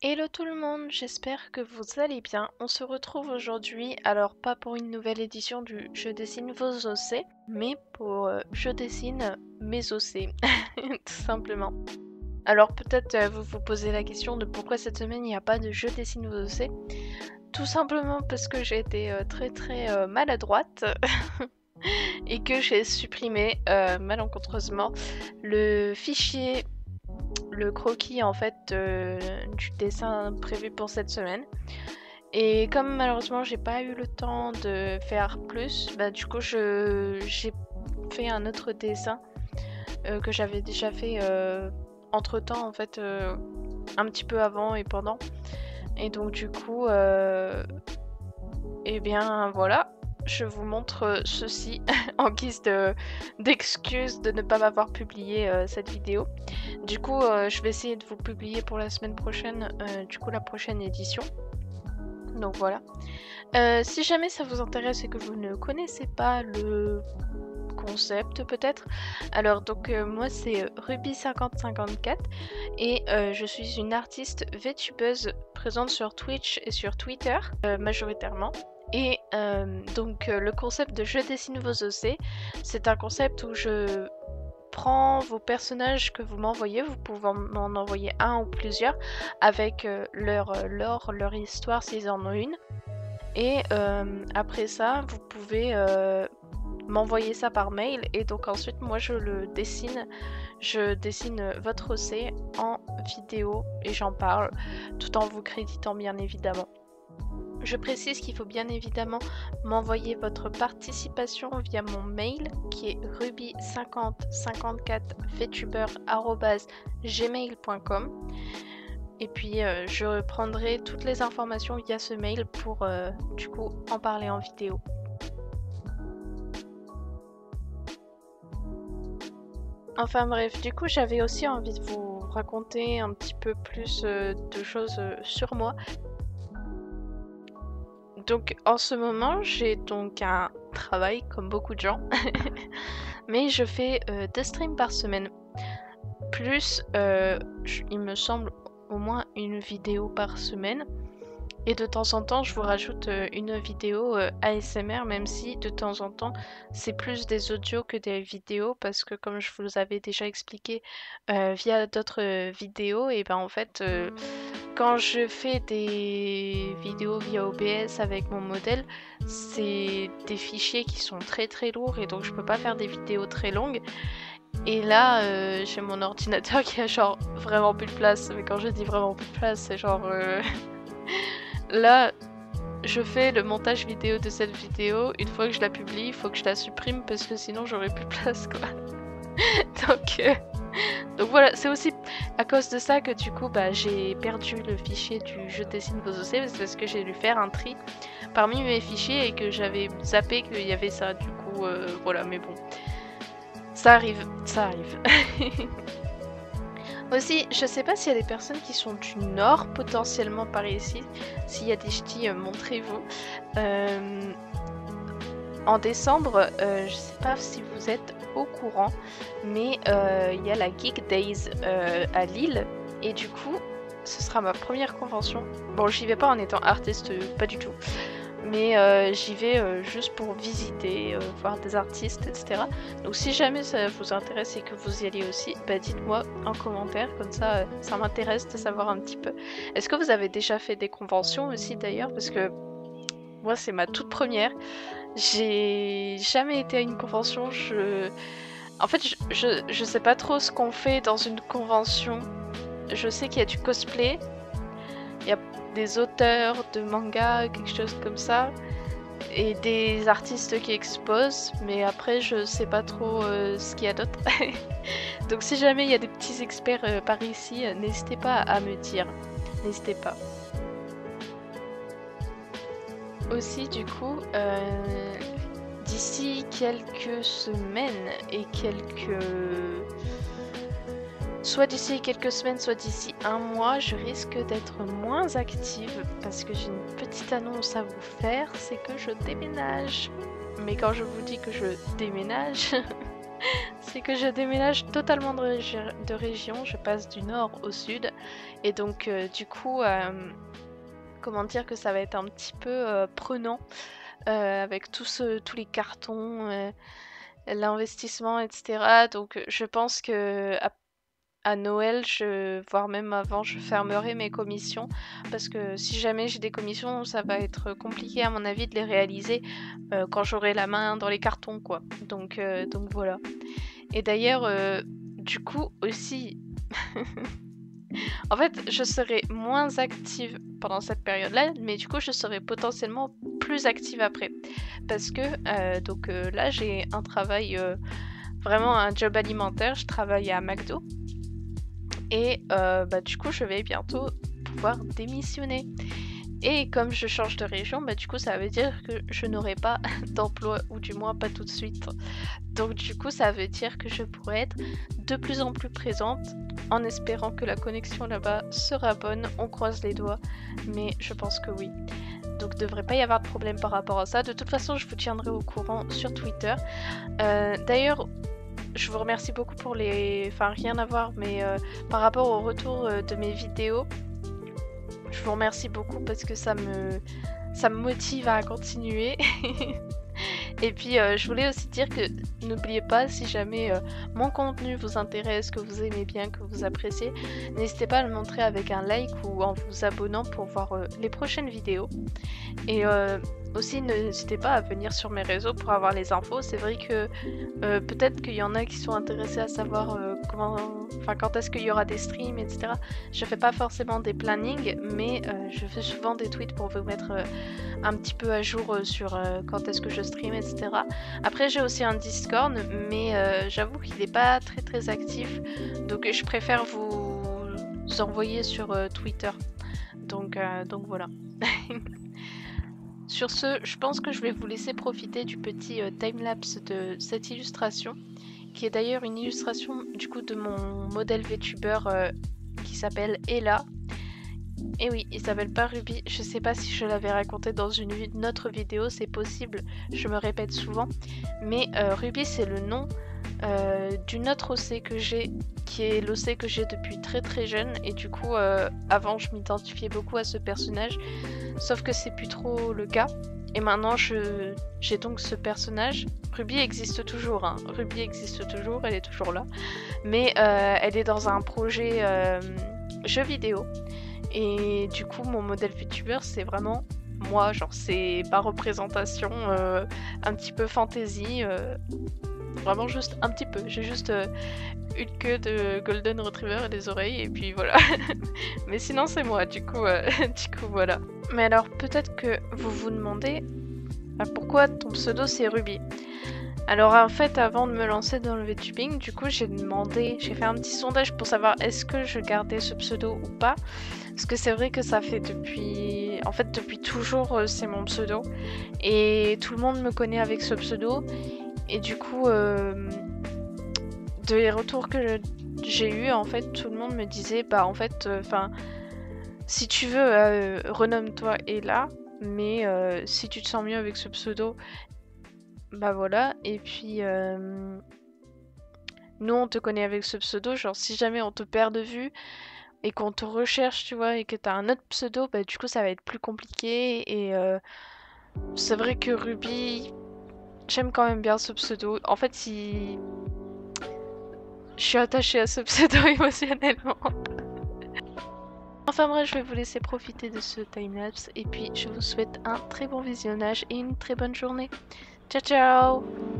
Hello tout le monde, j'espère que vous allez bien. On se retrouve aujourd'hui, alors pas pour une nouvelle édition du Je dessine vos OC, mais pour Je dessine mes OC, tout simplement. Alors peut-être vous vous posez la question de pourquoi cette semaine il n'y a pas de Je dessine vos OC. Tout simplement parce que j'ai été très maladroite et que j'ai supprimé malencontreusement le fichier, le croquis en fait du dessin prévu pour cette semaine. Et comme malheureusement j'ai pas eu le temps de faire plus, bah du coup j'ai fait un autre dessin que j'avais déjà fait entre temps en fait, un petit peu avant et pendant. Et donc du coup et bien voilà, je vous montre ceci en guise d'excuse de ne pas m'avoir publié cette vidéo. Du coup je vais essayer de vous publier pour la semaine prochaine du coup la prochaine édition. Donc voilà. Si jamais ça vous intéresse et que vous ne connaissez pas le concept peut-être, alors donc moi c'est Ruby5054 et je suis une artiste VTubeuse présente sur Twitch et sur Twitter majoritairement. Et donc le concept de Je dessine vos OC, c'est un concept où je prends vos personnages que vous m'envoyez, vous pouvez m'en envoyer un ou plusieurs avec leur lore, leur histoire s'ils en ont une. Et après ça, vous pouvez m'envoyer ça par mail et donc ensuite moi je le dessine. Je dessine votre OC en vidéo et j'en parle tout en vous créditant bien évidemment. Je précise qu'il faut bien évidemment m'envoyer votre participation via mon mail qui est ruby5054vtuber@gmail.com. Et puis je prendrai toutes les informations via ce mail pour du coup en parler en vidéo. Enfin bref, du coup j'avais aussi envie de vous raconter un petit peu plus de choses sur moi. Donc en ce moment j'ai donc un travail comme beaucoup de gens, mais je fais 2 streams par semaine. Plus il me semble au moins une vidéo par semaine. Et de temps en temps, je vous rajoute une vidéo ASMR, même si de temps en temps, c'est plus des audios que des vidéos, parce que comme je vous avais déjà expliqué via d'autres vidéos, et ben en fait, quand je fais des vidéos via OBS avec mon modèle, c'est des fichiers qui sont très lourds, et donc je peux pas faire des vidéos très longues. Et là, j'ai mon ordinateur qui a genre vraiment plus de place, mais quand je dis vraiment plus de place, c'est genre... Là, je fais le montage vidéo de cette vidéo. Une fois que je la publie, il faut que je la supprime parce que sinon j'aurai plus de place quoi. Donc voilà, c'est aussi à cause de ça que du coup bah, j'ai perdu le fichier du Je dessine vos OC parce que j'ai dû faire un tri parmi mes fichiers et que j'avais zappé qu'il y avait ça. Du coup voilà, mais bon, ça arrive, ça arrive. Aussi, je sais pas s'il y a des personnes qui sont du Nord potentiellement par ici. S'il y a des ch'tis, montrez-vous. En décembre, je sais pas si vous êtes au courant, mais il y a la Geek Days à Lille. Et du coup, ce sera ma première convention. Bon, j'y vais pas en étant artiste, pas du tout. Mais j'y vais juste pour visiter, voir des artistes, etc. Donc si jamais ça vous intéresse et que vous y allez aussi, bah dites-moi en commentaire, comme ça ça m'intéresse de savoir un petit peu. Est-ce que vous avez déjà fait des conventions aussi d'ailleurs? Parce que moi c'est ma toute première. J'ai jamais été à une convention. En fait, je sais pas trop ce qu'on fait dans une convention. Je sais qu'il y a du cosplay. Il y a des auteurs de manga, quelque chose comme ça, et des artistes qui exposent, mais après je sais pas trop ce qu'il y a d'autre. Donc si jamais il y a des petits experts par ici, n'hésitez pas à me dire, n'hésitez pas. Aussi du coup, d'ici quelques semaines et soit d'ici quelques semaines, soit d'ici un mois, je risque d'être moins active parce que j'ai une petite annonce à vous faire, c'est que je déménage. Mais quand je vous dis que je déménage, c'est que je déménage totalement de région, je passe du nord au sud, et donc du coup, comment dire que ça va être un petit peu prenant avec tous les cartons, l'investissement, etc. Donc je pense que à Noël, voire même avant, je fermerai mes commissions parce que si jamais j'ai des commissions, ça va être compliqué à mon avis de les réaliser quand j'aurai la main dans les cartons, quoi. Donc voilà. Et d'ailleurs, du coup aussi, en fait, je serai moins active pendant cette période-là, mais du coup, je serai potentiellement plus active après. Parce que là, j'ai un travail, vraiment un job alimentaire, je travaille à McDo. Et du coup, je vais bientôt pouvoir démissionner. Et comme je change de région, du coup, ça veut dire que je n'aurai pas d'emploi, ou du moins pas tout de suite. Donc du coup, ça veut dire que je pourrais être de plus en plus présente, en espérant que la connexion là-bas sera bonne. On croise les doigts, mais je pense que oui. Donc il ne devrait pas y avoir de problème par rapport à ça. De toute façon, je vous tiendrai au courant sur Twitter. D'ailleurs, je vous remercie beaucoup pour les... Enfin, rien à voir, mais par rapport au retour de mes vidéos, je vous remercie beaucoup parce que ça me motive à continuer. Et puis, je voulais aussi dire que n'oubliez pas, si jamais mon contenu vous intéresse, que vous aimez bien, que vous appréciez, n'hésitez pas à le montrer avec un like ou en vous abonnant pour voir les prochaines vidéos. Et aussi, n'hésitez pas à venir sur mes réseaux pour avoir les infos. C'est vrai que peut-être qu'il y en a qui sont intéressés à savoir quand est-ce qu'il y aura des streams, etc. Je fais pas forcément des plannings, mais je fais souvent des tweets pour vous mettre un petit peu à jour sur quand est-ce que je stream, etc. Après, j'ai aussi un Discord, mais j'avoue qu'il n'est pas très très actif, donc je préfère vous envoyer sur Twitter. Donc voilà. Sur ce, je pense que je vais vous laisser profiter du petit timelapse de cette illustration, qui est d'ailleurs une illustration du coup de mon modèle VTuber qui s'appelle Ella. Et oui, il s'appelle pas Ruby. Je sais pas si je l'avais raconté dans une autre vidéo, c'est possible, je me répète souvent. Mais Ruby, c'est le nom d'une autre OC que j'ai, qui est l'OC que j'ai depuis très très jeune. Et du coup, avant, je m'identifiais beaucoup à ce personnage, sauf que c'est plus trop le cas. Et maintenant, j'ai donc ce personnage. Ruby existe toujours, hein. Ruby existe toujours, elle est toujours là. Mais elle est dans un projet jeu vidéo. Et du coup, mon modèle VTuber, c'est vraiment moi, genre c'est ma représentation un petit peu fantasy, vraiment juste un petit peu. J'ai juste une queue de Golden Retriever et des oreilles, et puis voilà. Mais sinon, c'est moi, du coup voilà. Mais alors, peut-être que vous vous demandez pourquoi ton pseudo c'est Ruby. Alors en fait, avant de me lancer dans le VTubing, du coup j'ai fait un petit sondage pour savoir est-ce que je gardais ce pseudo ou pas. Parce que c'est vrai que ça fait depuis toujours c'est mon pseudo. Et tout le monde me connaît avec ce pseudo. Et du coup, des retours que j'ai eu, en fait, tout le monde me disait, si tu veux, renomme-toi Ella. Mais si tu te sens mieux avec ce pseudo, bah voilà. Et puis nous on te connaît avec ce pseudo, genre si jamais on te perd de vue et qu'on te recherche, tu vois, et que t'as un autre pseudo, bah du coup ça va être plus compliqué. Et c'est vrai que Ruby, j'aime quand même bien ce pseudo. En fait, je suis attachée à ce pseudo émotionnellement. Enfin bref, je vais vous laisser profiter de ce timelapse et puis je vous souhaite un très bon visionnage et une très bonne journée. Ciao ciao!